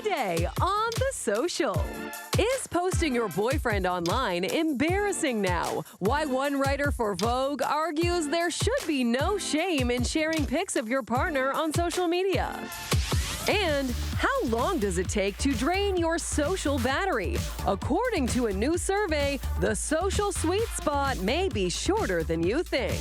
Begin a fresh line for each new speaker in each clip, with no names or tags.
Today on The Social. Is posting your boyfriend online embarrassing now? Why one writer for Vogue argues there should be no shame in sharing pics of your partner on social media. And how long does it take to drain your social battery? According to a new survey, the social sweet spot may be shorter than you think.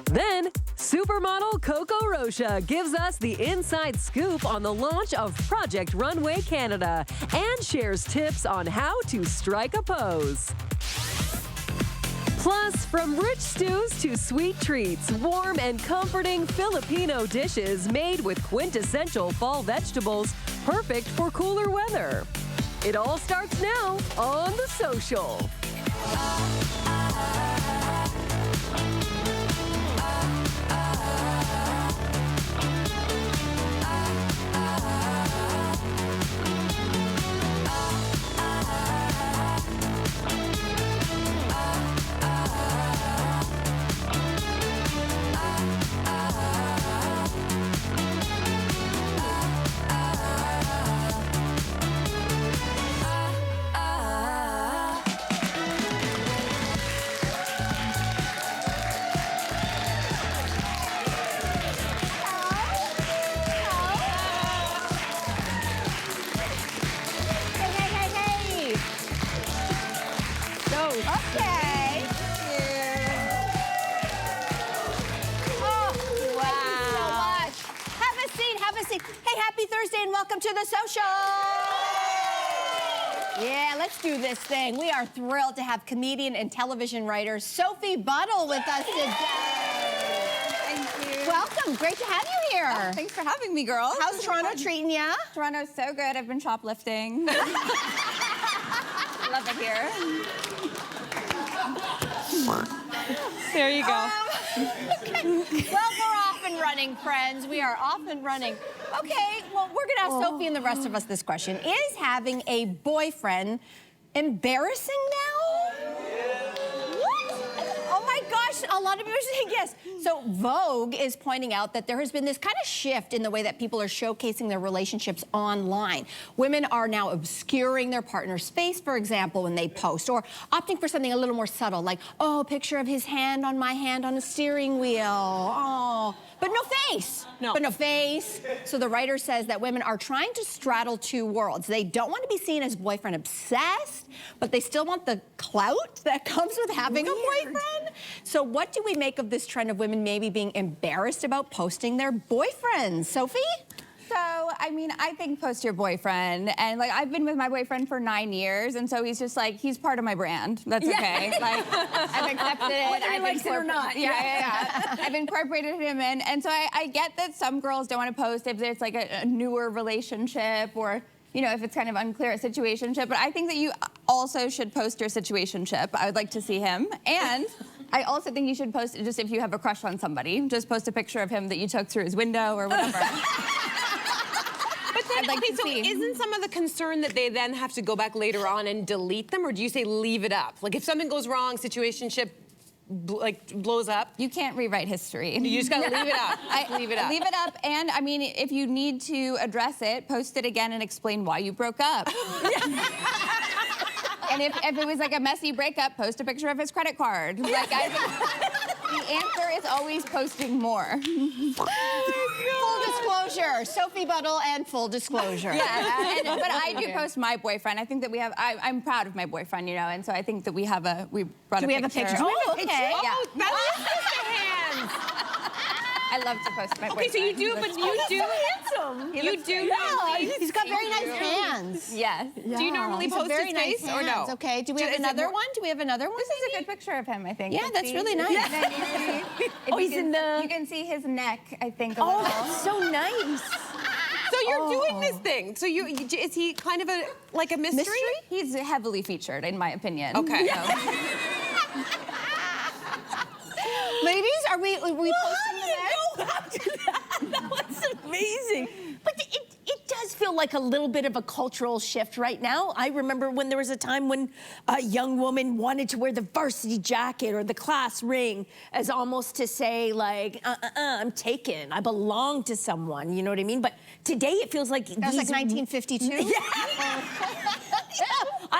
Then, supermodel Coco Rocha gives us the inside scoop on the launch of Project Runway Canada and shares tips on how to strike a pose. Plus, from rich stews to sweet treats, warm and comforting Filipino dishes made with quintessential fall vegetables, perfect for cooler weather. It all starts now on The Social.
Okay. Oh, wow. Thank you so much. Have a seat, have a seat. Hey, happy Thursday and welcome to The Social. Yeah, let's do this thing. We are thrilled to have comedian and television writer Sophie Buddle with us today.
Thank you.
Welcome, great to have you here.
Oh, thanks for having me, girl.
How's Toronto treating ya?
Toronto's so good. I've been shoplifting. Love it here. There you go.
Okay. Well, we're off and running, friends. We are off and running. Okay, well, we're gonna ask Sophie and the rest of us this question. Is having a boyfriend embarrassing now? Oh my gosh, a lot of you are saying yes. So Vogue is pointing out that there has been this kind of shift in the way that people are showcasing their relationships online. Women are now obscuring their partner's face, for example, when they post, or opting for something a little more subtle, like, oh, a picture of his hand on my hand on a steering wheel. Oh, but no face.
No.
But no face. So the writer says that women are trying to straddle two worlds. They don't want to be seen as boyfriend obsessed, but they still want the clout that comes with having a boyfriend. So what do we make of this trend of women maybe being embarrassed about posting their boyfriends? Sophie?
So, I mean, I think post your boyfriend. And, like, I've been with my boyfriend for 9 years, and so he's just like, he's part of my brand. That's okay. Like, I've accepted it.
Whether he likes it or not.
Yeah. I've incorporated him in. And so I get that some girls don't want to post if there's, like, a newer relationship or, you know, if it's kind of unclear a situationship. But I think that you also should post your situationship. I would like to see him. And I also think you should post, just if you have a crush on somebody, just post a picture of him that you took through his window or whatever.
I'd like to see. Isn't some of the concern that they then have to go back later on and delete them, or do you say leave it up? Like if something goes wrong, situationship blows up.
You can't rewrite history.
You just gotta leave it up. Leave it up.
Leave it up, and I mean, if you need to address it, post it again and explain why you broke up. And if it was like a messy breakup, post a picture of his credit card. Like, I think the answer is always posting more.
Full disclosure, Sophie Buddle and full disclosure.
Yeah, but I do post my boyfriend. I think that we have, I'm proud of my boyfriend, you know, and so I think that we brought a picture.
Do we have a picture?
Oh,
Okay.
Oh,
Yeah.
that's the hands.
I love to post my boyfriend.
Okay, so you do, but you do.
Handsome.
You do.
Yeah, he's got very nice hands.
Yes.
Do you normally post
very
his
nice
face or no?
hands. Okay. Do we have
Is it
another
more-
one? Do we have another one?
This is a good picture of him, I think.
Yeah,
Let's
that's
see.
really nice.
And then you can see,
Oh, he's in the-
You can see his neck, I think, a
Oh,
little.
that's so nice.
So you're doing this thing. So is he kind of like a mystery?
He's heavily featured, in my opinion.
Okay.
So.
Ladies, are we posting the next?
That was amazing. But it does feel feel like a little bit of a cultural shift right now. I remember when there was a time when a young woman wanted to wear the varsity jacket or the class ring as almost to say like, I'm taken, I belong to someone, you know what I mean? But today it feels like
That's like 1952?
Yeah.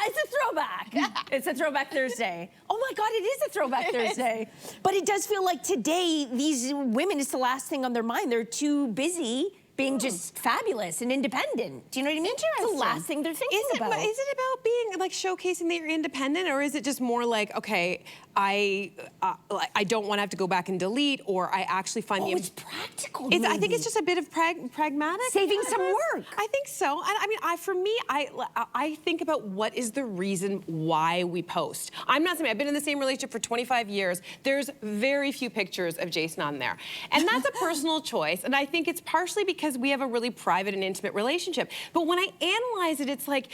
It's a throwback. It's a throwback Thursday. Oh my God, it is a throwback Thursday. But it does feel like today, these women, it's the last thing on their mind. They're too busy being just fabulous and independent. Do you know what I mean? It's the last thing they're thinking about.
Is it about being like showcasing that you're independent, or is it just more like, okay, I don't want to have to go back and delete, or I actually find
it's practical.
I think it's just a bit of pragmatic.
Saving some work.
I think so. And I mean, for me, I think about what is the reason why we post. I'm not saying I've been in the same relationship for 25 years. There's very few pictures of Jason on there, and that's a personal choice. And I think it's partially because we have a really private and intimate relationship. But when I analyze it, it's like,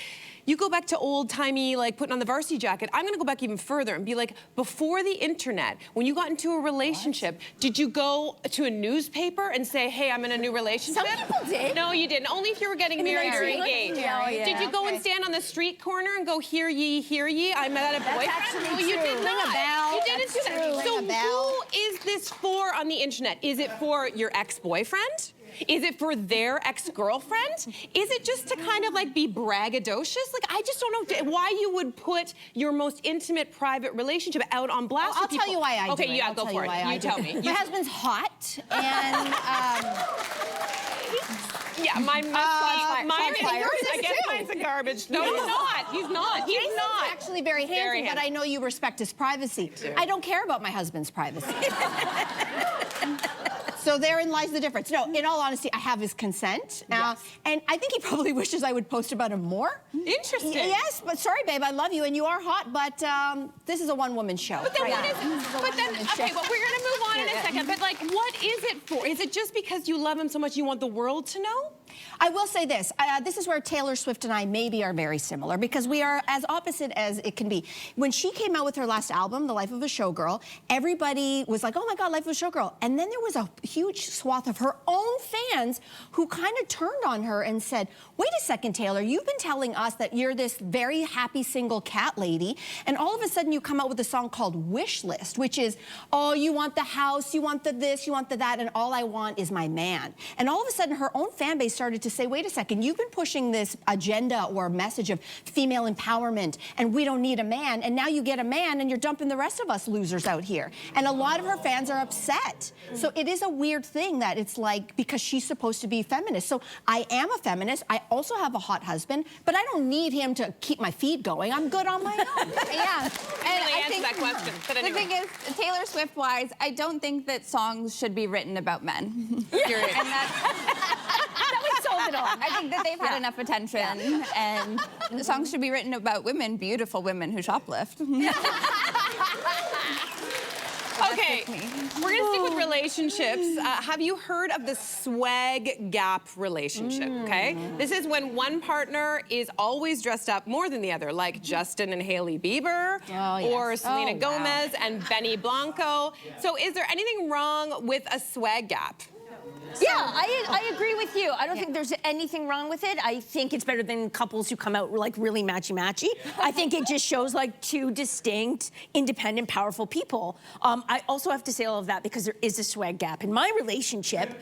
you go back to old-timey, like putting on the varsity jacket. I'm gonna go back even further and be like, before the internet, when you got into a relationship, did you go to a newspaper and say, hey, I'm in a new relationship?
Some people did.
No, you didn't. Only if you were getting married or engaged. Did you go and stand on the street corner and go, hear ye, I'm at a boyfriend? No, you did not. You didn't do that. So who is this for on the internet? Is it for your ex-boyfriend? Is it for their ex-girlfriend? Is it just to kind of like be braggadocious? Like, I just don't know why you would put your most intimate private relationship out on blast.
I'll tell you why I do it.
Okay, yeah, go for it. You tell me.
My husband's hot, and
yeah, yours, I guess mine's a garbage. No, he's not. He's not. He's
Jason's
not.
actually very handsome, but I know you respect his privacy. I don't care about my husband's privacy. So therein lies the difference. No, in all honesty, I have his consent. And I think he probably wishes I would post about him more.
Interesting.
Yes, but sorry, babe, I love you and you are hot, but this is a one-woman show.
But then what is it? But then, okay, well, we're gonna move on in a second, but like, what is it for? Is it just because you love him so much you want the world to know?
I will say this. This is where Taylor Swift and I maybe are very similar because we are as opposite as it can be. When she came out with her last album, The Life of a Showgirl, everybody was like, oh my God, Life of a Showgirl. And then there was a huge swath of her own fans who kind of turned on her and said, wait a second, Taylor, you've been telling us that you're this very happy single cat lady, and all of a sudden you come out with a song called Wish List, which is, oh, you want the house, you want the this, you want the that, and all I want is my man. And all of a sudden her own fan base started to say, wait a second, you've been pushing this agenda or message of female empowerment and we don't need a man, and now you get a man and you're dumping the rest of us losers out here. And a lot of her fans are upset. So it is a weird thing that it's like, because she's supposed to be feminist. So I am a feminist. I also have a hot husband, but I don't need him to keep my feed going. I'm good on my own.
Yeah. And
I think that question. But anyway.
The thing is, Taylor Swift-wise, I don't think that songs should be written about men. Period. And I think that they've had enough attention, and the songs should be written about women, beautiful women who shoplift.
Okay, we're gonna stick with relationships. Have you heard of the swag gap relationship, okay? This is when one partner is always dressed up more than the other, like Justin and Hailey Bieber, or Selena Gomez and Benny Blanco. So is there anything wrong with a swag gap?
Yeah, I agree with you. I don't think there's anything wrong with it. I think it's better than couples who come out like really matchy-matchy. I think it just shows like two distinct, independent, powerful people. I also have to say all of that because there is a swag gap. In my relationship,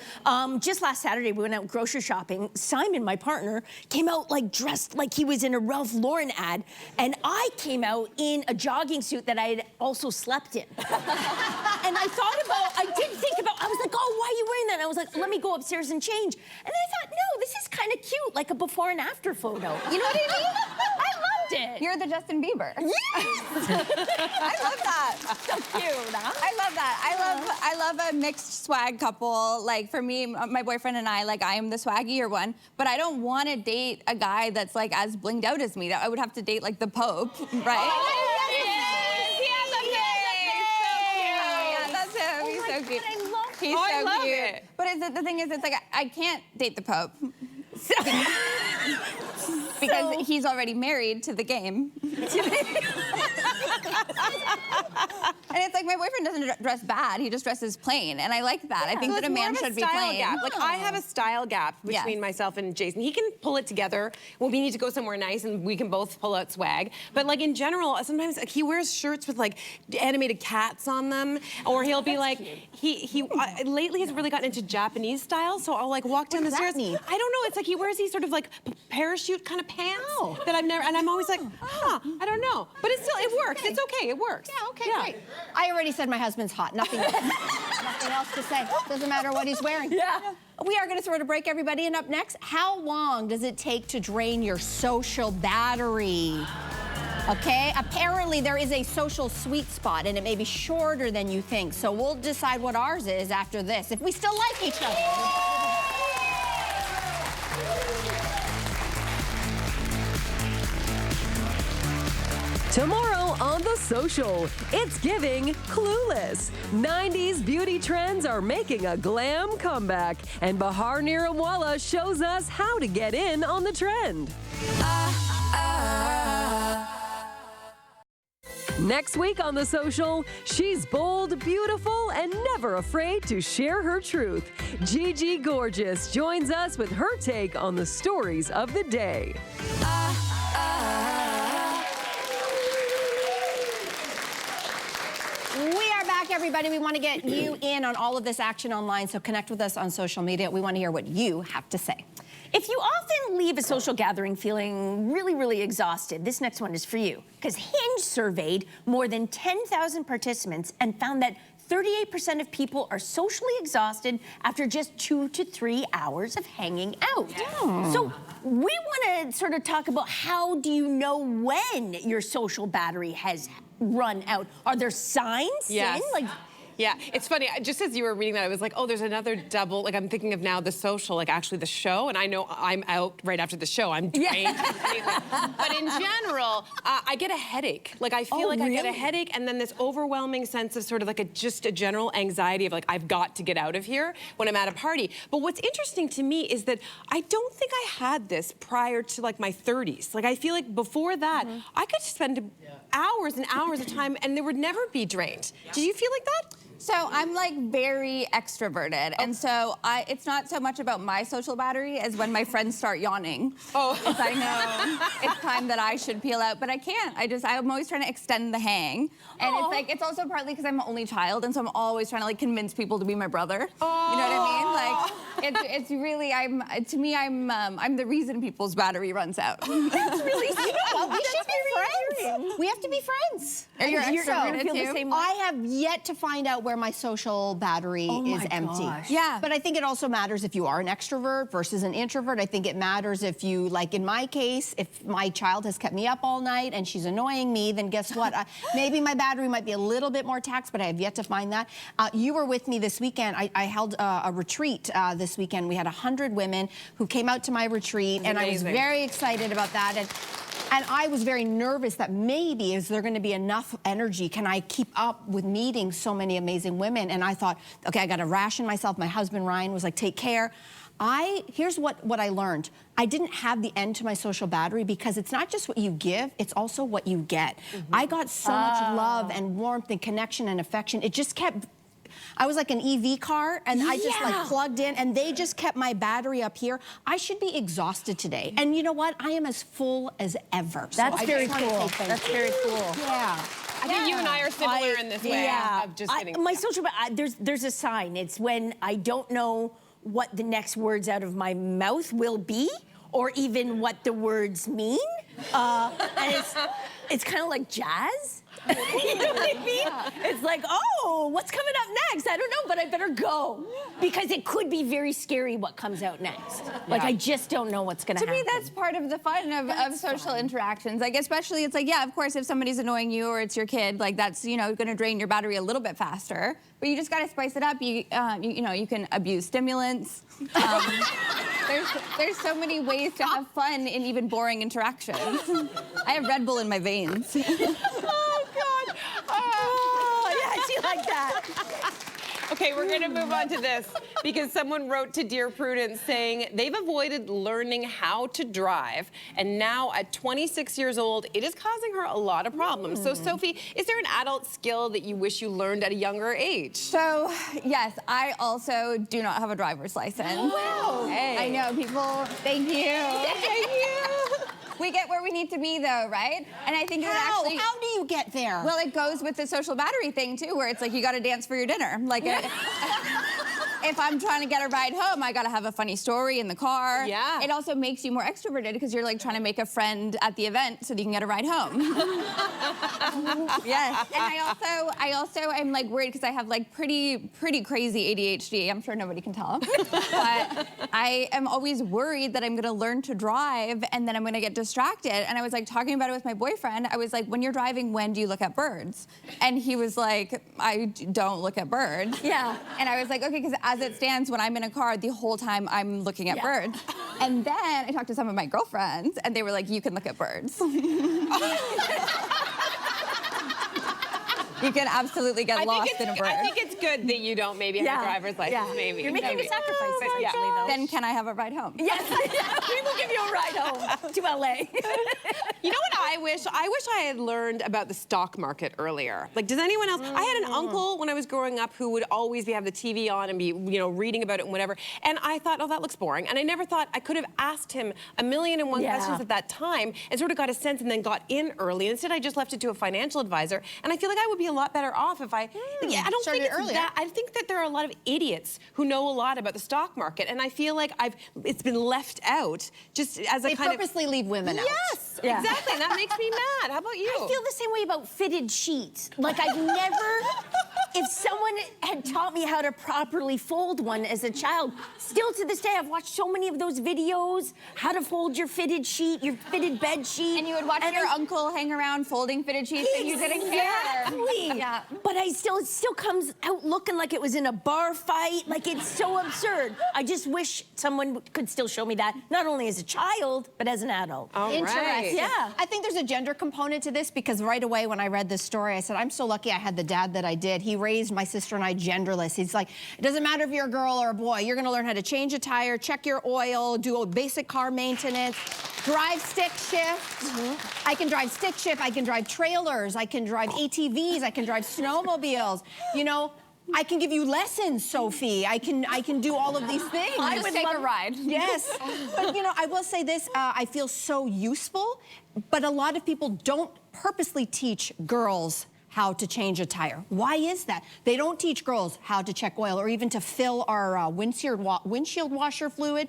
just last Saturday, we went out grocery shopping. Simon, my partner, came out like dressed like he was in a Ralph Lauren ad, and I came out in a jogging suit that I had also slept in. And I did think about, I was like, oh, why are you wearing that? And I was like, let me go upstairs and change. And I thought, no, this is kind of cute, like a before and after photo. You know what I mean? I loved it.
You're the Justin Bieber.
Yes.
I love that.
So cute, huh?
I love that. I love a mixed swag couple. Like for me, my boyfriend and I, like I am the swaggier one, but I don't want to date a guy that's like as blinged out as me. I would have to date like the Pope, right?
Oh,
so cute.
I love
He's so cute. But the thing is, it's like I can't date the Pope because he's already married to the game. And it's like my boyfriend doesn't dress bad; he just dresses plain, and I like that. I think
So
that a
it's more
man
of
should be
style
plain.
gap. Like I have a style gap between
Yes.
myself and Jason. He can pull it together when we need to go somewhere nice, and we can both pull out swag. But like in general, sometimes like, he wears shirts with like animated cats on them, or he'll be like he lately has really gotten into Japanese style. So I'll like walk down the stairs. I don't know. It's like he wears these sort of like parachute kind of pants that I've never, and I'm always like, I don't know. But it's still, it works. It's okay. It works.
Yeah, okay, great. I already said my husband's hot. Nothing else. Nothing else to say. Doesn't matter what he's wearing.
Yeah.
We are going to throw to break, everybody. And up next, how long does it take to drain your social battery? Okay, apparently there is a social sweet spot, and it may be shorter than you think. So we'll decide what ours is after this, if we still like each other.
Tomorrow on The Social, it's giving Clueless. 90s beauty trends are making a glam comeback, and Bahar Nirawala shows us how to get in on the trend. Next week on The Social, she's bold, beautiful, and never afraid to share her truth. Gigi Gorgeous joins us with her take on the stories of the day.
We are back, everybody. We want to get you in on all of this action online, so connect with us on social media. We want to hear what you have to say.
If you often leave a social gathering feeling really, really exhausted, this next one is for you. Because Hinge surveyed more than 10,000 participants and found that 38% of people are socially exhausted after just 2 to 3 hours of hanging out. So we want to sort of talk about how do you know when your social battery has run out? Are there signs?
Yes.
Like,
Yeah, it's funny. Just as you were reading that, I was like, oh, there's another double. Like, I'm thinking of now The Social, like actually the show, and I know I'm out right after the show. I'm drained. But in general, I get a headache. Like, I feel like I get a headache, and then this overwhelming sense of sort of like just a general anxiety of like, I've got to get out of here when I'm at a party. But what's interesting to me is that I don't think I had this prior to like my 30s. Like, I feel like before that, I could spend hours and hours of time and they would never be drained. Did you feel like that?
So I'm like very extroverted, and so it's not so much about my social battery as when my friends start yawning.
Oh.
If I know it's time that I should peel out, but I can't. I'm always trying to extend the hang, and it's like it's also partly because I'm an only child, and so I'm always trying to like convince people to be my brother.
Oh.
You know what I mean? Like it's really I'm the reason people's battery runs out.
That's really sweet. Well, we should be friends. We have to be friends.
You're
extroverted
feel
too?
the same way?
I have yet to find out where my social battery is empty.
Yeah.
But I think it also matters if you are an extrovert versus an introvert. I think it matters if you, like in my case, if my child has kept me up all night and she's annoying me, then guess what? Maybe my battery might be a little bit more taxed, but I have yet to find that. You were with me this weekend. I held a retreat this weekend. We had 100 women who came out to my retreat, and I was very excited about that. And I was very nervous that maybe is there going to be enough energy? Can I keep up with meeting so many amazing women? And I thought, okay, I got to ration myself. My husband, Ryan, was like, take care. Here's what I learned. I didn't have the end to my social battery because it's not just what you give, it's also what you get. I got so much love and warmth and connection and affection. It just kept... I was like an EV car, and I just like plugged in, and they just kept my battery up here. I should be exhausted today. And you know what? I am as full as ever.
That's very cool. That's very cool.
Yeah.
I think you and I are similar in this way. I'm just kidding.
My social, there's a sign. It's when I don't know what the next words out of my mouth will be, or even what the words mean. And it's kind of like jazz. You know what I mean? It's like, oh, what's coming up next? I don't know, but I better go. Because it could be very scary what comes out next. Like, I just don't know what's going to happen.
To me, that's part of the fun of social interactions. Like, especially, it's like, yeah, of course, if somebody's annoying you or it's your kid, like, that's, you know, going to drain your battery a little bit faster. But you just got to spice it up. You know, you can abuse stimulants. There's so many ways to have fun in even boring interactions. I have Red Bull in my veins.
Oh, God.
Oh, yeah, I see like that.
Okay, we're going to move on to this. because someone wrote to Dear Prudence saying they've avoided learning how to drive, and now at 26 years old, it is causing her a lot of problems. So Sophie, is there an adult skill that you wish you learned at a younger age?
So, yes, I also do not have a driver's license.
Wow.
Hey.
I know, people, thank you. Thank you. We get where we need to be, though, right? And I think
How?
it actually...
How do you get there?
Well, it goes with the social battery thing, too, where it's like you got to dance for your dinner. Like, if I'm trying to get a ride home, I got to have a funny story in the car.
Yeah.
It also makes you more extroverted because you're, like, trying to make a friend at the event so that you can get a ride home. Yes. And I also am, like, worried because I have, like, pretty crazy ADHD. I'm sure nobody can tell. But I am always worried that I'm going to learn to drive and then I'm going to get distracted. And I was, like, talking about it with my boyfriend. I was like, when you're driving, when do you look at birds? And he was like, I don't look at birds.
Yeah.
And I was like, okay, because as it stands, when I'm in a car, the whole time I'm looking at birds. And then I talked to some of my girlfriends, and they were like, you can look at birds. You can absolutely get lost in a bird.
I think it's good that you don't maybe have a driver's license, maybe.
You're making a sacrifice, essentially, though.
Then can I have a ride home?
Yes, we will give you a ride home to LA.
You know what I wish? I wish I had learned about the stock market earlier. Like, does anyone else? I had an uncle when I was growing up who would always have the TV on and be, you know, reading about it and whatever. And I thought, oh, that looks boring. And I never thought I could have asked him a million and one questions at that time and sort of got a sense and then got in early. Instead, I just left it to a financial advisor. And I feel like I would be a lot better off if I don't think it's
earlier.
that. I think that there are a lot of idiots who know a lot about the stock market. And I feel like it's been left out just as a kind of...
They purposely leave women out.
Yes, exactly. And that makes me mad. How about you?
I feel the same way about fitted sheets. Like I've never, if someone had taught me how to properly fold one as a child, still to this day, I've watched so many of those videos, how to fold your fitted sheet, your fitted bed sheet.
And you would watch your uncle hang around folding fitted sheets and you didn't care.
Exactly.
Yeah.
But it still comes out looking like it was in a bar fight. Like it's so absurd. I just wish someone could still show me that, not only as a child, but as an adult.
Interesting.
Yeah.
I think there's a gender component to this because right away when I read this story, I said, I'm so lucky I had the dad that I did. He raised my sister and I genderless. He's like, it doesn't matter if you're a girl or a boy, you're gonna learn how to change a tire, check your oil, do a basic car maintenance, drive stick shift. I can drive stick shift, I can drive trailers, I can drive ATVs, I can drive snowmobiles. You know, I can give you lessons, Sophie. I can do all of these things.
I would take a ride.
Yes. But, you know, I will say this, I feel so useful, but a lot of people don't purposely teach girls how to change a tire. Why is that? They don't teach girls how to check oil or even to fill our windshield washer fluid.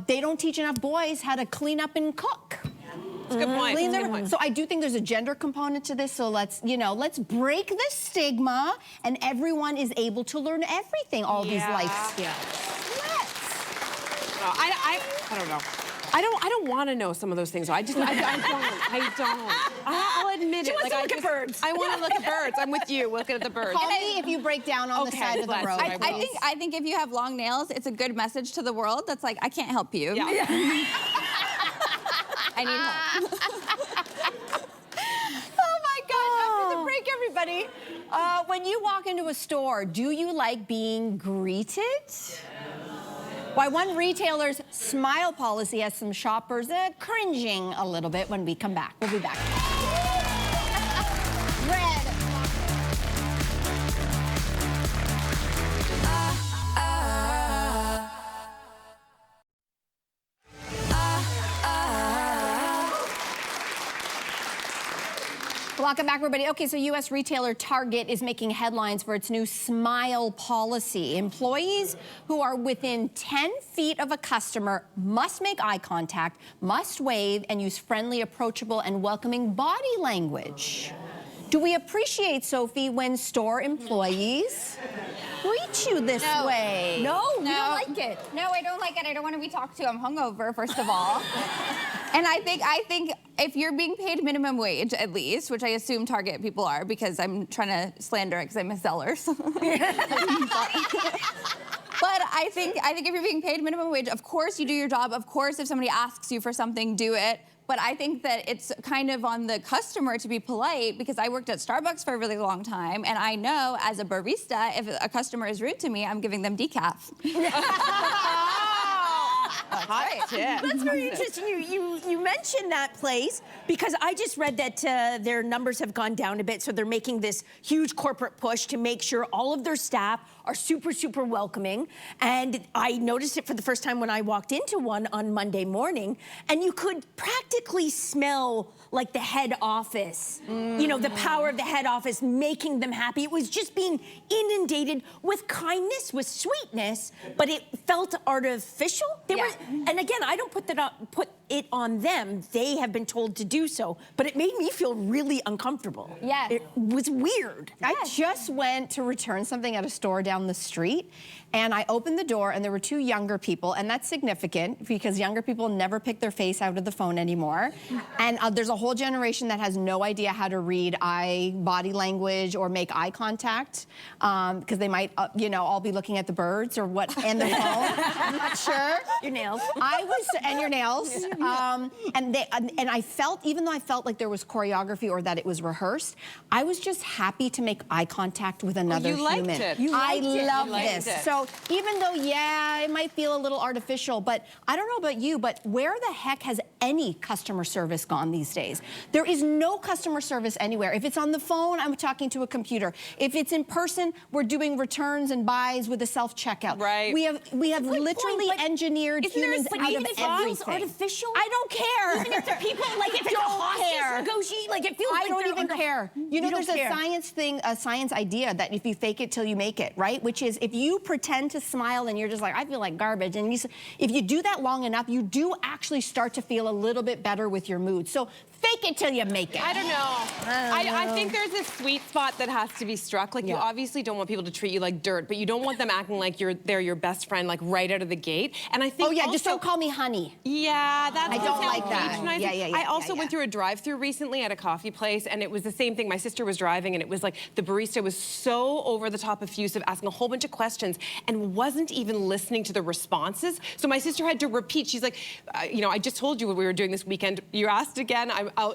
They don't teach enough boys how to clean up and cook.
That's a good point.
Clean
That's a
their-
good point.
So I do think there's a gender component to this. So let's break the stigma, and everyone is able to learn everything, all these life skills.
I don't know. I don't want to know some of those things. I don't. I'll admit it.
wants to look at birds.
I want to look at birds. I'm with you. Looking at the birds.
Call me if you break down on the
Okay,
side of the
bless
road.
you, I will.
I think if you have long nails, it's a good message to the world that's like, I can't help you.
Yeah.
I need help.
Oh my gosh, after the break, everybody. When you walk into a store, do you like being greeted? Why one retailer's smile policy has some shoppers cringing a little bit when we come back. We'll be back. Red. Welcome back, everybody. Okay, so U.S. retailer Target is making headlines for its new smile policy. Employees who are within 10 feet of a customer must make eye contact, must wave, and use friendly, approachable, and welcoming body language. Do we appreciate, Sophie, when store employees greet you this way?
No, you don't like it.
No, I don't like it. I don't want to be talked to. I'm hungover, first of all. And I think if you're being paid minimum wage, at least, which I assume Target people are, because I'm trying to slander it because I'm a Zellers. But I think if you're being paid minimum wage, of course you do your job. Of course, if somebody asks you for something, do it. But I think that it's kind of on the customer to be polite, because I worked at Starbucks for a really long time, and I know as a barista, if a customer is rude to me, I'm giving them decaf.
Hot tip.
That's very interesting. You mentioned that place because I just read that their numbers have gone down a bit, so they're making this huge corporate push to make sure all of their staff are super, super welcoming. And I noticed it for the first time when I walked into one on Monday morning, and you could practically smell like the head office, you know, the power of the head office making them happy. It was just being inundated with kindness, with sweetness, but it felt artificial. And again, I don't put it on them. They have been told to do so, but it made me feel really uncomfortable.
Yes.
It was weird.
I just went to return something at a store down the street, and I opened the door, and there were 2 younger people, and that's significant because younger people never pick their face out of the phone anymore. And there's a whole generation that has no idea how to read body language or make eye contact, because they might, you know, all be looking at the birds or what, and the phone. I'm not sure.
Your nails.
And your nails. And I felt, even though I felt like there was choreography or that it was rehearsed, I was just happy to make eye contact with another
you liked
human.
it.
I love
You liked
this.
it.
So even though, yeah, it might feel a little artificial, but I don't know about you, but where the heck has any customer service gone these days? There is no customer service anywhere. If it's on the phone, I'm talking to a computer. If it's in person, we're doing returns and buys with a self-checkout.
Right.
We have literally engineered humans out of everything.
Artificial?
I don't care.
Even if they're people, like if it's a hostage negotiate, like it feels
I
like
don't
they're
even care. You know,
don't
there's
care.
a science thing, a science idea that if you fake it till you make it, right? Which is if you pretend to smile and you're just like, I feel like garbage, and if you do that long enough, you do actually start to feel a little bit better with your mood. So fake it till you make it.
I don't know. I think there's a sweet spot that has to be struck. Like, you obviously don't want people to treat you like dirt, but you don't want them acting like they're your best friend, like right out of the gate. And I think
just don't call me honey.
Yeah, that's
I don't like that.
patronizing. I also went through a drive-through recently at a coffee place, and it was the same thing. My sister was driving, and it was like the barista was so over the top effusive, asking a whole bunch of questions, and wasn't even listening to the responses. So my sister had to repeat. She's like, you know, I just told you what we were doing this weekend. You asked again.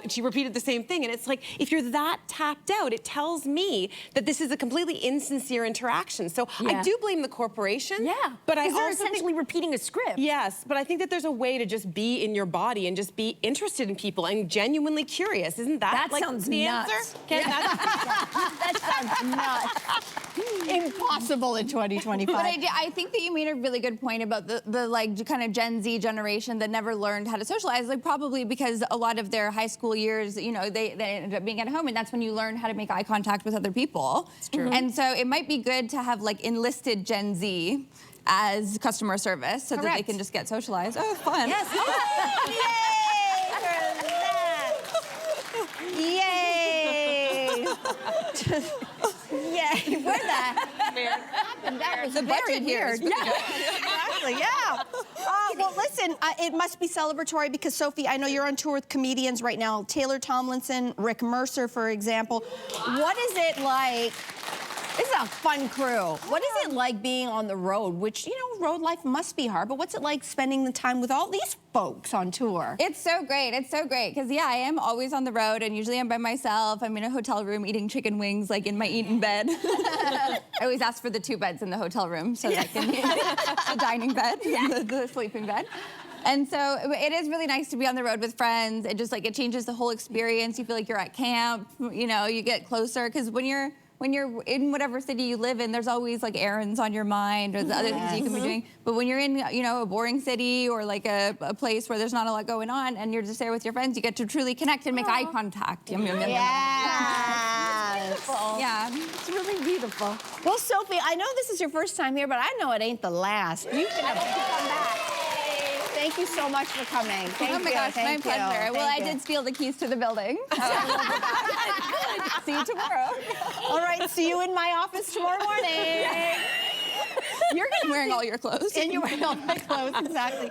She repeated the same thing, and it's like, if you're that tapped out, it tells me that this is a completely insincere interaction. So I do blame the corporation.
Yeah,
but I
they're
also
essentially repeating a script.
Yes, but I think that there's a way to just be in your body and just be interested in people and genuinely curious. Isn't that like
sounds
the
nuts.
answer? Okay,
That sounds nuts. Impossible in 2025.
But I think that you made a really good point about the like kind of Gen Z generation that never learned how to socialize, like probably because a lot of their high school years, you know, they ended up being at home, and that's when you learn how to make eye contact with other people. It's true. And so it might be good to have like enlisted Gen Z as customer service so that they can just get socialized. Oh, fun.
Yes. Yay! Yay! Where that was
The budget here is pretty good.
Exactly, yeah. Well, listen, it must be celebratory because, Sophie, I know you're on tour with comedians right now. Taylor Tomlinson, Rick Mercer, for example. What is it like? This is a fun crew. What is it like being on the road? Which, you know, road life must be hard, but what's it like spending the time with all these folks on tour?
It's so great. It's so great. Because, yeah, I am always on the road, and usually I'm by myself. I'm in a hotel room eating chicken wings, like in my eating bed. I always ask for the 2 beds in the hotel room so that I can the dining bed, the sleeping bed. And so it is really nice to be on the road with friends. It just, like, it changes the whole experience. You feel like you're at camp. You know, you get closer. Because when you're in whatever city you live in, there's always like errands on your mind or the other things you can be doing. But when you're in, you know, a boring city or like a place where there's not a lot going on and you're just there with your friends, you get to truly connect and make eye contact. Yum, yum, yum, yum. Yeah, it's really beautiful.
Well, Sophie, I know this is your first time here, but I know it ain't the last. You can have to come back. Thank you so much for coming. Thank you.
Oh my gosh, my pleasure. Well, I
Thank you.
did steal the keys to the building. See you tomorrow.
All right, see you in my office tomorrow morning. You're gonna
wearing all your clothes.
And you're wearing all my clothes, exactly.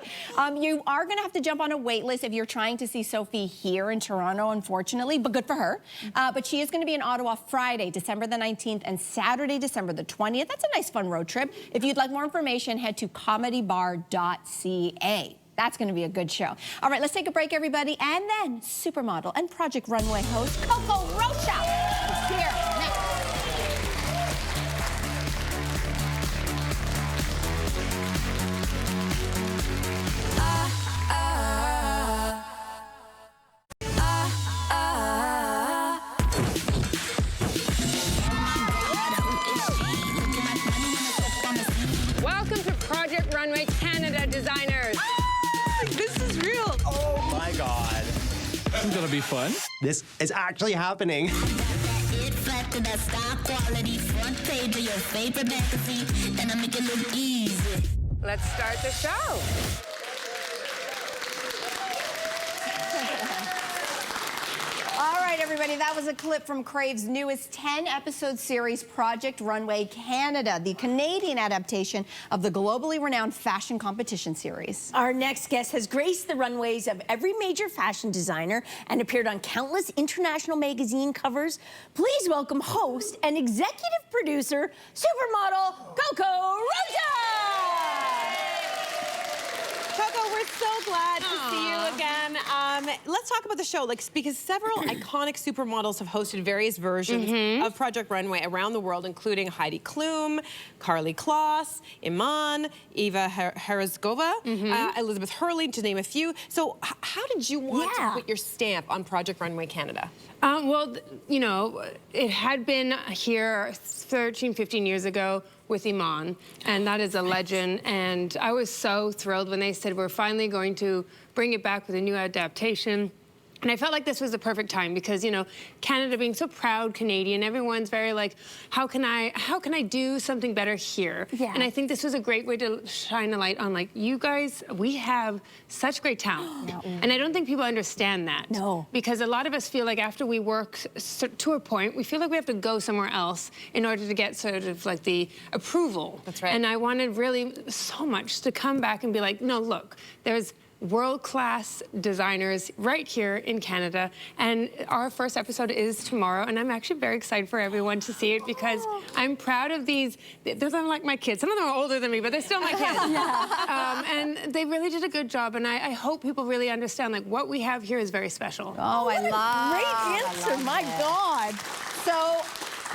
You are gonna have to jump on a wait list if you're trying to see Sophie here in Toronto, unfortunately, but good for her. But she is gonna be in Ottawa Friday, December the 19th, and Saturday, December the 20th. That's a nice, fun road trip. If you'd like more information, head to comedybar.ca. That's going to be a good show. All right, let's take a break, everybody. And then supermodel and Project Runway host Coco Rocha is here next.
Welcome to Project Runway Canada designers. This is real.
Oh my God.
This is gonna be fun.
This is actually happening.
Let's start the show.
All right, everybody, that was a clip from Crave's newest 10-episode series, Project Runway Canada, the Canadian adaptation of the globally renowned fashion competition series.
Our next guest has graced the runways of every major fashion designer and appeared on countless international magazine covers. Please welcome host and executive producer, supermodel Coco Rocha!
Coco, we're so glad to see you again. Let's talk about the show, because several iconic supermodels have hosted various versions of Project Runway around the world, including Heidi Klum, Karlie Kloss, Iman, Eva Herzgova, Elizabeth Hurley, to name a few. So how did you want to put your stamp on Project Runway Canada?
Well, you know, it had been here 13, 15 years ago with Iman, and that is a legend. And I was so thrilled when they said we're finally going to bring it back with a new adaptation. And I felt like this was the perfect time because, you know, Canada being so proud Canadian, everyone's very like, how can I do something better here?
Yeah.
And I think this was a great way to shine a light on, like, you guys, we have such great talent. And I don't think people understand that.
No.
Because a lot of us feel like after we work to a point, we feel like we have to go somewhere else in order to get sort of like the approval.
That's right.
And I wanted really so much to come back and be like, no, look, there's world-class designers right here in Canada, and our first episode is tomorrow, and I'm actually very excited for everyone to see it because I'm proud of these. They're like my kids. Some of them are older than me, but they're still my kids. And they really did a good job, and I hope people really understand like what we have here is very special.
Oh, I love
Great answer, my God.
So,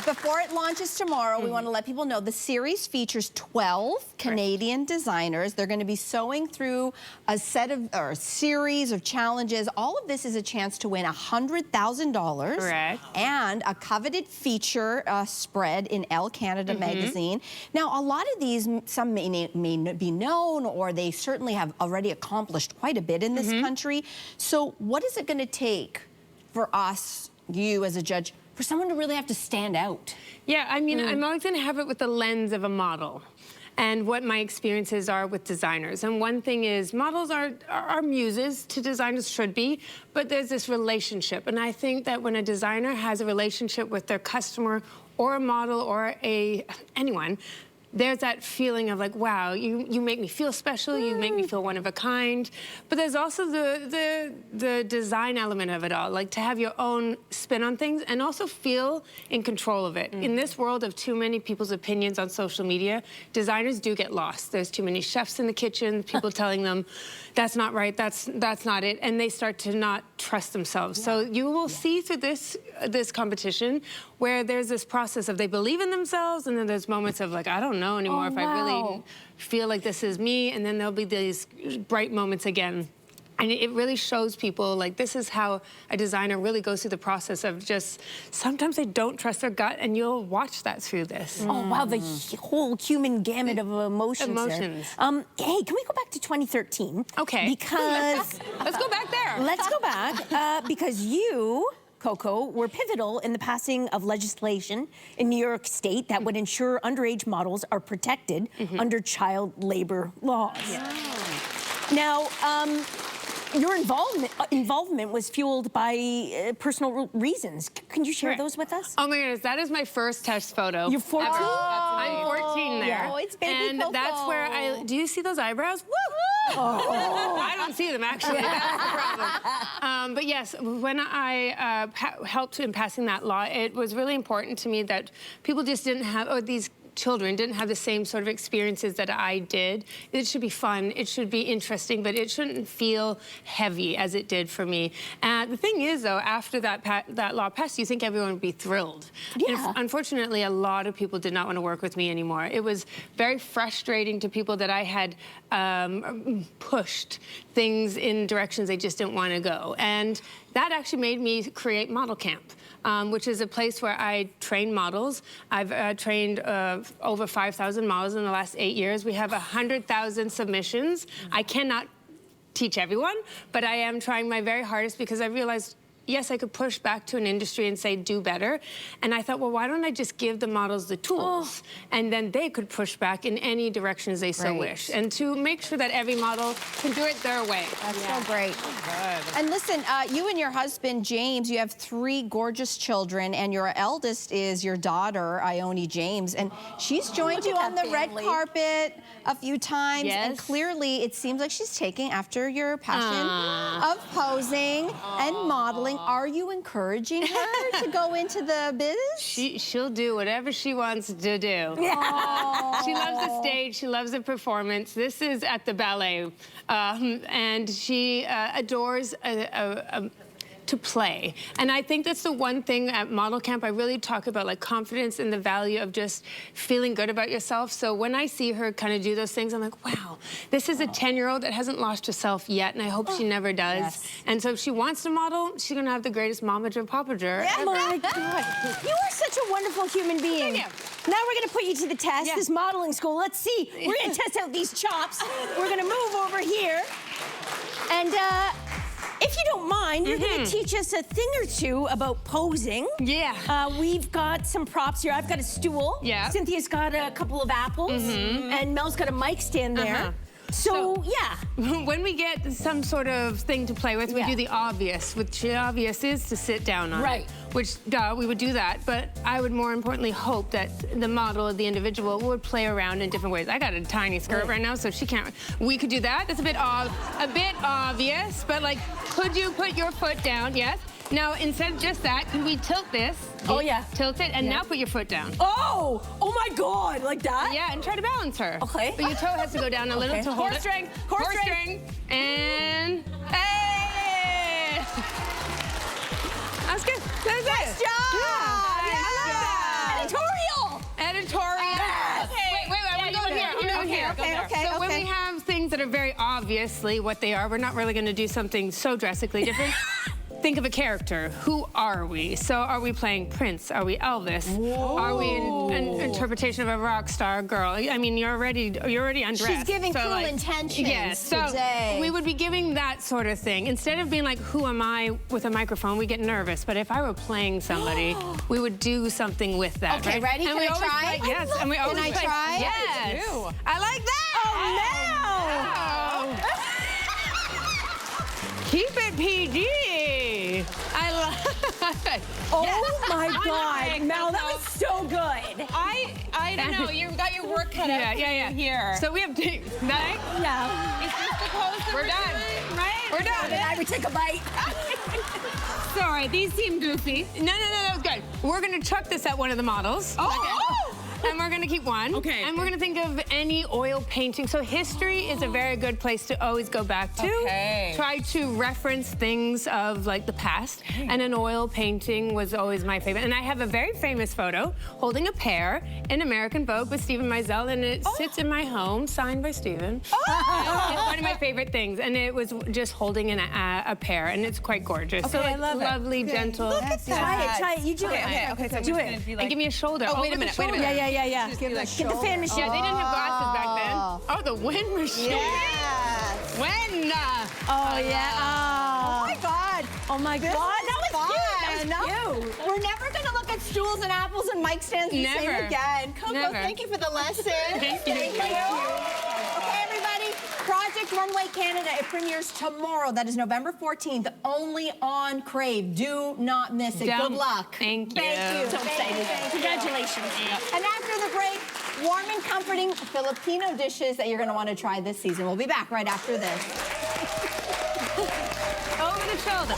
before it launches tomorrow, we want to let people know the series features 12 Canadian designers. They're going to be sewing through a series of challenges. All of this is a chance to win $100,000.
Correct.
And a coveted feature spread in Elle Canada magazine. Now, a lot of these, some may be known, or they certainly have already accomplished quite a bit in this country. So, what is it going to take for us, you as a judge, for someone to really have to stand out?
Yeah, I mean, I'm always going to have it with the lens of a model and what my experiences are with designers. And one thing is models are muses to designers, should be, but there's this relationship. And I think that when a designer has a relationship with their customer or a model or anyone, there's that feeling of like, wow, you make me feel special, you make me feel one of a kind. But there's also the design element of it all, like to have your own spin on things and also feel in control of it. In this world of too many people's opinions on social media, designers do get lost. There's too many chefs in the kitchen, people telling them, that's not right, that's not it, and they start to not trust themselves. So you will see through this competition where there's this process of they believe in themselves, and then there's moments of like, I don't know anymore if I really feel like this is me, and then there'll be these bright moments again. And it really shows people, like, this is how a designer really goes through the process of just, sometimes they don't trust their gut, and you'll watch that through this.
Oh, wow, the whole human gamut of emotions there. Hey, can we go back to 2013?
Okay.
Because...
Let's go back there.
Let's go back, because you, Coco, were pivotal in the passing of legislation in New York State that would ensure underage models are protected under child labor laws. Now, your involvement was fueled by personal reasons. Can you share those with us?
Oh my goodness, that is my first test photo.
You're 14?
I'm 13 there.
Oh, it's baby
and
Coco.
that's where do you see those eyebrows? Woo! I don't see them, actually. That's the problem. But yes, when I helped in passing that law, it was really important to me that people just didn't have, or these children didn't have the same sort of experiences that I did. It should be fun, it should be interesting, but it shouldn't feel heavy as it did for me. The thing is, though, after that law passed, you think everyone would be thrilled.
Yeah.
And unfortunately, a lot of people did not want to work with me anymore. It was very frustrating to people that I had pushed things in directions they just didn't want to go. And that actually made me create Model Camp. Which is a place where I train models. I've trained over 5,000 models in the last 8 years. We have 100,000 submissions. I cannot teach everyone, but I am trying my very hardest because I realized, yes, I could push back to an industry and say, do better. And I thought, well, why don't I just give the models the tools? And then they could push back in any directions they so wish. And to make sure that every model can do it their way.
That's so great. And listen, you and your husband, James, you have 3 gorgeous children, and your eldest is your daughter, Ione James. And she's joined you on the red carpet a few times.
Yes.
And clearly, it seems like she's taking after your passion of posing and modeling. Are you encouraging her to go into the biz?
She'll do whatever she wants to do. She loves the stage. She loves the performance. This is at the ballet. And she adores to play. And I think that's the one thing at Model Camp I really talk about, like confidence and the value of just feeling good about yourself. So when I see her kind of do those things, I'm like, wow, this is a 10-year-old that hasn't lost herself yet, and I hope she never does.
Yes.
And so if she wants to model, she's gonna have the greatest momager popager.
Oh my God. You are such a wonderful human being.
Thank
Now we're gonna put you to the test,
Yeah.
this modeling school. Let's see. We're gonna test out these chops. We're gonna move over here. And if you don't mind, you're gonna teach us a thing or two about posing.
Yeah.
We've got some props here. I've got a stool.
Yeah.
Cynthia's got a couple of apples. And Mel's got a mic stand there. So, yeah.
When we get some sort of thing to play with, we do the obvious, which the obvious is to sit down on.
Right.
Which, we would do that, but I would more importantly hope that the model, the individual, would play around in different ways. I got a tiny skirt right now, so she can't. We could do that. That's a bit obvious, but like, could you put your foot down? Yes. Now, instead of just that, could we tilt this?
Oh, yeah.
Tilt it, and now put your foot down.
Oh my God, like that?
Yeah, and try to balance her.
Okay.
But your toe has to go down a little to hold
Horse
it.
string,
Horse string. And hey! That's good. That's it.
Nice job!
Nice job. Editorial.
Yes.
Wait, I'm gonna go here. I'm gonna go here.
Okay.
So when we have things that are very obviously what they are, we're not really gonna do something so drastically different. Think of a character. Who are we? So are we playing Prince? Are we Elvis? Whoa. Are we an interpretation of a rock star girl? I mean, you're already undressed.
She's giving
so,
Cruel
like,
Intentions
yes, so
today.
we would be giving that sort of thing. Instead of being like, who am I with a microphone, we get nervous. But if I were playing somebody, we would do something with that,
Okay,
right?
ready?
And
Can
we
I
always
try?
play- yes, and we always
I
play-
try?
Yes.
do.
I like that. Keep it PG. I love it.
Oh my God, Mel, that was so good.
I don't know. You've got your work cut out for you here.
So we have to. Right?
Yeah.
Is this the pose that
We're done.
doing? Right?
We're done.
And I would take a bite.
Sorry, these seem goofy. No, good. We're gonna chuck this at one of the models. And we're gonna keep one.
Okay.
And we're gonna think of any oil painting. So history is a very good place to always go back to.
Okay.
Try to reference things of like the past. And an oil painting was always my favorite. And I have a very famous photo holding a pear in American Vogue with Stephen Meisel, and it sits in my home, signed by Stephen. It's one of my favorite things. And it was just holding a pear, and it's quite gorgeous. So
I
like
love it.
lovely, gentle.
Try it. You do it.
Okay, so
do
I'm
it.
just gonna be
And
like,
give me a shoulder.
Oh, wait a
with
minute,
the
wait a minute.
Yeah.
Give
Get the fan machine.
Yeah, they didn't have glasses back then. Oh, the wind machine.
Yes.
When?
Oh, yeah. Oh my God. Oh my God. That was cute. That was cute.
We're never going to look at stools and apples and mic stands the same
Never.
again. Coco,
Never.
thank you for the lesson.
Thank you.
Okay, everybody. Project Runway Canada, it premieres tomorrow. That is November 14th, only on Crave. Do not miss it. Good luck.
Thank you.
Thank you.
So excited. Congratulations.
And after the break, warm and comforting Filipino dishes that you're going to want to try this season. We'll be back right after this.
Over the shoulder.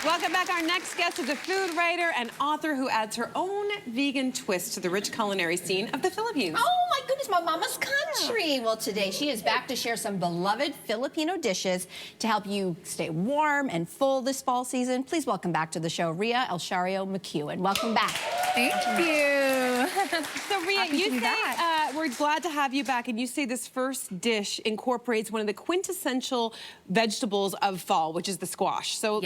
Welcome back. Our next guest is a food writer and author who adds her own vegan twist to the rich culinary scene of the Philippines.
Oh my goodness, my mama's country. Well, today she is back to share some beloved Filipino dishes to help you stay warm and full this fall season. Please welcome back to the show, Rhea Elshario McEwen. Welcome back.
Thank you.
So Rhea, you say, we're glad to have you back, and you say this first dish incorporates one of the quintessential vegetables of fall, which is the squash. So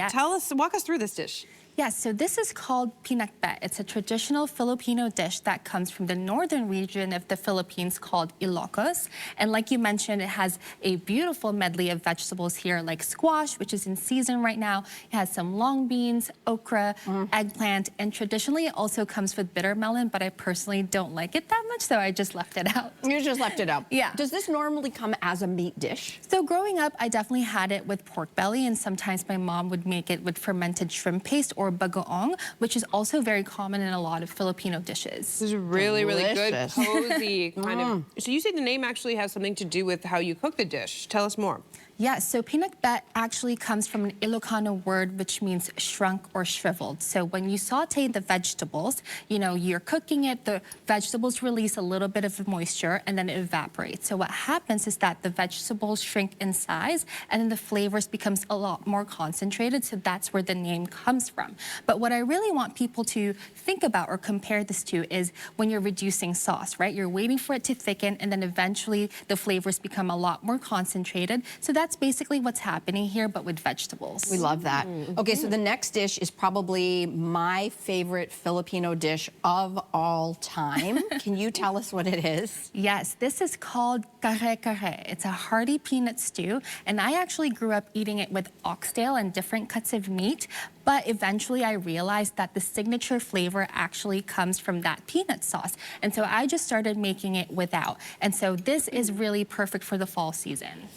walk us through this dish.
Yes, so this is called pinakbet. It's a traditional Filipino dish that comes from the northern region of the Philippines called Ilocos. And like you mentioned, it has a beautiful medley of vegetables here, like squash, which is in season right now. It has some long beans, okra, eggplant, and traditionally it also comes with bitter melon, but I personally don't like it that much, so I just left it out.
You just left it out.
Yeah.
Does this normally come as a meat dish?
So growing up, I definitely had it with pork belly, and sometimes my mom would make it with fermented shrimp paste or bagoong, which is also very common in a lot of Filipino dishes.
This is really, really good, cozy kind of. So you say the name actually has something to do with how you cook the dish. Tell us more.
Yes, so pinakbet actually comes from an Ilocano word which means shrunk or shriveled. So when you saute the vegetables, you know, you're cooking it, the vegetables release a little bit of moisture and then it evaporates. So what happens is that the vegetables shrink in size and then the flavors becomes a lot more concentrated. So that's where the name comes from. But what I really want people to think about or compare this to is when you're reducing sauce, right? You're waiting for it to thicken and then eventually the flavors become a lot more concentrated. So that's basically what's happening here, but with vegetables.
We love that. Okay, so the next dish is probably my favorite Filipino dish of all time. Can you tell us what it is?
Yes, this is called kare-kare. It's a hearty peanut stew, and I actually grew up eating it with oxtail and different cuts of meat, but eventually I realized that the signature flavor actually comes from that peanut sauce. And so I just started making it without. And so this is really perfect for the fall season.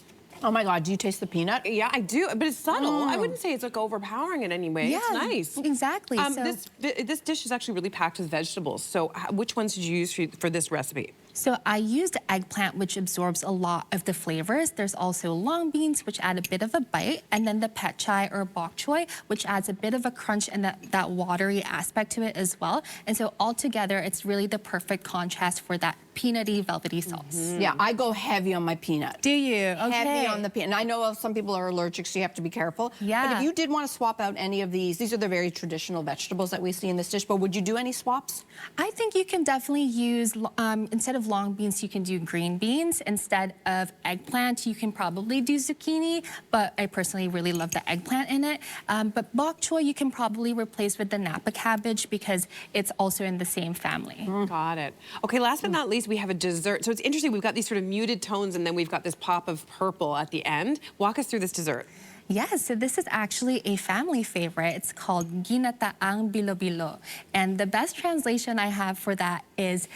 Oh my God, do you taste the peanut?
Yeah, I do, but it's subtle. I wouldn't say it's like overpowering in any way.
Yeah,
it's nice.
Exactly.
This dish is actually really packed with vegetables. So which ones did you use for this recipe?
So I used eggplant, which absorbs a lot of the flavors. There's also long beans, which add a bit of a bite, and then the pet chai or bok choy, which adds a bit of a crunch and that watery aspect to it as well. And so altogether, it's really the perfect contrast for that peanutty, velvety sauce.
Yeah, I go heavy on my peanut.
Do you? Okay.
Heavy on the peanut. And I know some people are allergic, so you have to be careful.
Yeah.
But if you did want to swap out any of these are the very traditional vegetables that we see in this dish, but would you do any swaps?
I think you can definitely use, instead of long beans, you can do green beans. Instead of eggplant, you can probably do zucchini, but I personally really love the eggplant in it. But bok choy, you can probably replace with the Napa cabbage because it's also in the same family.
Got it. Okay, last but not least, we have a dessert. So it's interesting, we've got these sort of muted tones and then we've got this pop of purple at the end. Walk us through this dessert.
Yes, so this is actually a family favorite. It's called ginataang bilo-bilo. And the best translation I have for that is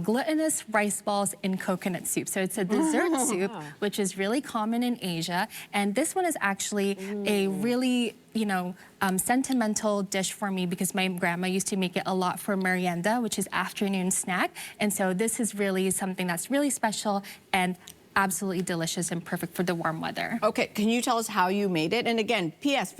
glutinous rice balls in coconut soup. So it's a dessert soup, which is really common in Asia. And this one is actually a really, sentimental dish for me because my grandma used to make it a lot for merienda, which is afternoon snack. And so this is really something that's really special and absolutely delicious and perfect for the warm weather.
Okay, can you tell us how you made it? And again, P.S.,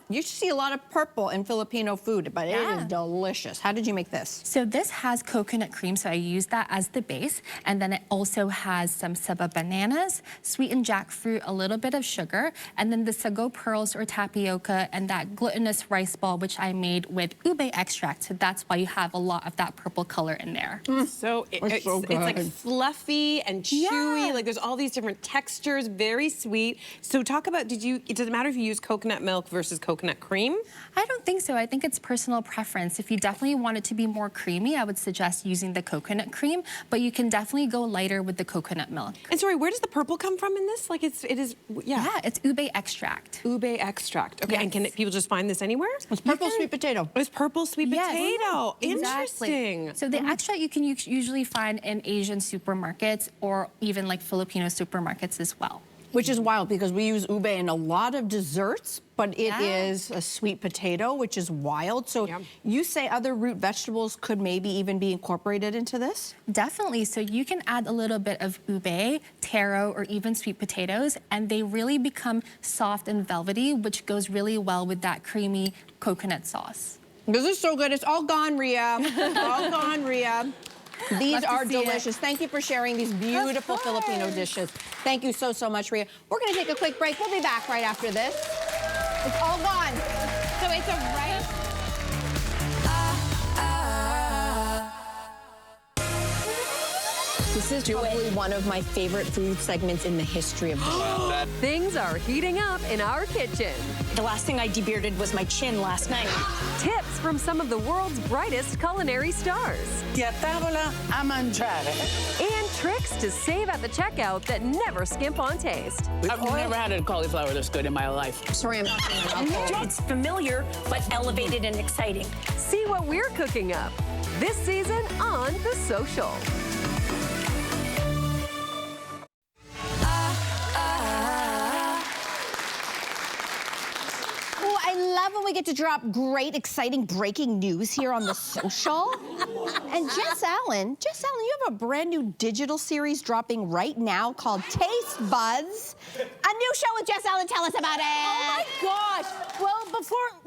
you see a lot of purple in Filipino food, but it is delicious. How did you make this?
So this has coconut cream, so I use that as the base. And then it also has some saba bananas, sweetened jackfruit, a little bit of sugar, and then the sago pearls or tapioca, and that glutinous rice ball, which I made with ube extract. So that's why you have a lot of that purple color in there.
So it's like fluffy and chewy, like there's all these different textures, very sweet. So talk about, does it matter if you use coconut milk versus coconut cream?
I don't think so. I think it's personal preference. If you definitely want it to be more creamy, I would suggest using the coconut cream, but you can definitely go lighter with the coconut milk.
And sorry, where does the purple come from in this? Like it is, yeah.
Yeah, it's ube extract.
Ube extract. Okay,
Yes.
and can people just find this anywhere?
It's purple sweet potato.
It's purple sweet potato.
Exactly.
Interesting.
So the extract you can usually find in Asian supermarkets or even like Filipino supermarkets as well.
Which is wild because we use ube in a lot of desserts, but it
Yeah.
is a sweet potato, which is wild. So you say other root vegetables could maybe even be incorporated into this?
Definitely. So you can add a little bit of ube, taro, or even sweet potatoes, and they really become soft and velvety, which goes really well with that creamy coconut sauce.
This is so good. It's all gone, Rhea. All gone, Rhea. These
Love to
are
see it.
delicious. Thank you for sharing these beautiful Filipino dishes. Thank you so, so much, Rhea. We're going to take a quick break. We'll be back right after this. It's all gone.
So it's a rice.
This is probably one of my favorite food segments in the history of the show.
Things are heating up in our kitchen.
The last thing I debearded was my chin last night.
Tips from some of the world's brightest culinary stars.
Tavola a mangiare.
And tricks to save at the checkout that never skimp on taste.
I've never had a cauliflower this good in my life.
Sorry, I'm not
It's familiar, but elevated and exciting.
See what we're cooking up this season on The Social.
Oh, I love when we get to drop great, exciting breaking news here on The Social. And Jess Allen, you have a brand new digital series dropping right now called Taste Buds. A new show with Jess Allen. Tell us about it.
Oh my gosh! Well,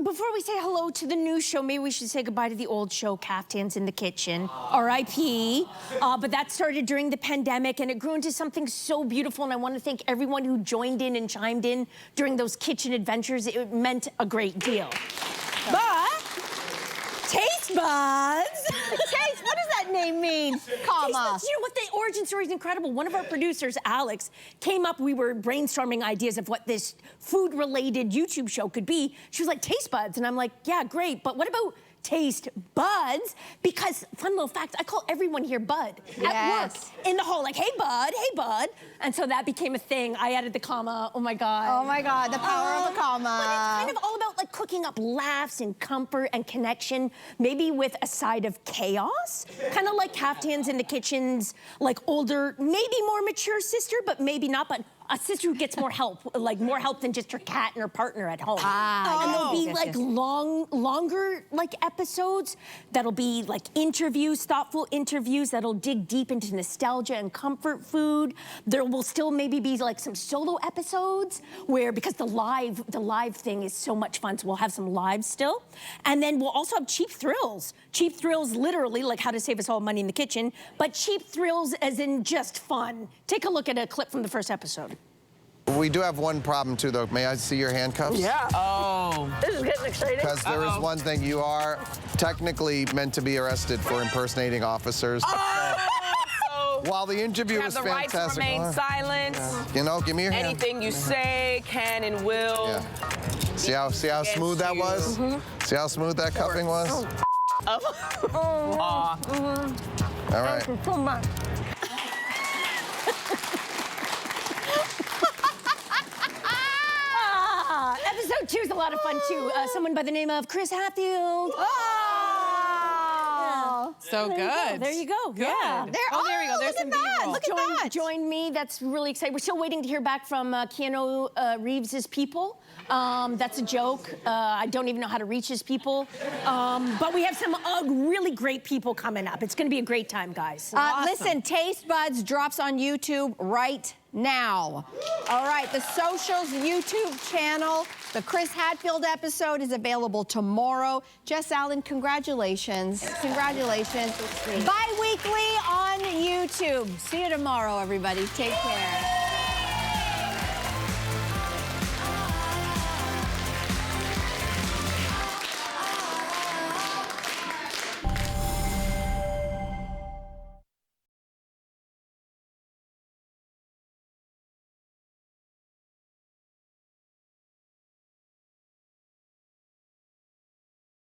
before we say hello to the new show, maybe we should say goodbye to the old show, Caftans in the Kitchen, R.I.P. But that started during the pandemic, and it grew into something so beautiful. And I want to thank everyone who joined in and chimed in during those kitchen adventures. It meant a great deal. But Taste Buds.
Taste, what does that name mean? Comma.
Taste Buds, you know what? The origin story is incredible. One of our producers, Alex, came up. We were brainstorming ideas of what this food-related YouTube show could be. She was like, Taste Buds. And I'm like, yeah, great. But what about Taste Buds? Because, fun little fact, I call everyone here Bud at work, in the hall, like, hey, Bud, hey, Bud. And so that became a thing. I added the comma. Oh, my God.
Oh, my God, the power of the comma.
But it's kind of all about, like, cooking up laughs and comfort and connection, maybe with a side of chaos. Kind of like Caftans in the Kitchen's, like, older, maybe more mature sister, but maybe not, but a sister who gets more help, like more help than just her cat and her partner at home. And there'll be like longer like episodes that'll be like interviews, thoughtful interviews that'll dig deep into nostalgia and comfort food. There will still maybe be like some solo episodes where, because the live thing is so much fun, so we'll have some live still. And then we'll also have cheap thrills. Cheap thrills literally, like how to save us all money in the kitchen, but cheap thrills as in just fun. Take a look at a clip from the first episode.
We do have one problem, too, though. May I see your handcuffs?
Yeah. Oh.
This is getting exciting.
Because there is one thing. You are technically meant to be arrested for impersonating officers. While the interview was fantastic.
You have the right to remain silent.
You know, give me your hand.
Anything you say can and will.
Yeah. See how smooth that was? See how smooth that cuffing was?
Aw.
All right.
Thank you so much. Episode 2 is a lot of fun, too. Someone by the name of Chris Hatfield.
So good.
There you go.
Good.
Yeah.
There we go. There's some B-roll.
Look at that.
Join me. That's really exciting. We're still waiting to hear back from Keanu Reeves' people. That's a joke. I don't even know how to reach his people. But we have some really great people coming up. It's going to be a great time, guys.
Listen, Taste Buds drops on YouTube right now. All right, The Social's YouTube channel. The Chris Hadfield episode is available tomorrow. Jess Allen, congratulations. Congratulations. Bi-weekly on YouTube. See you tomorrow, everybody. Take care.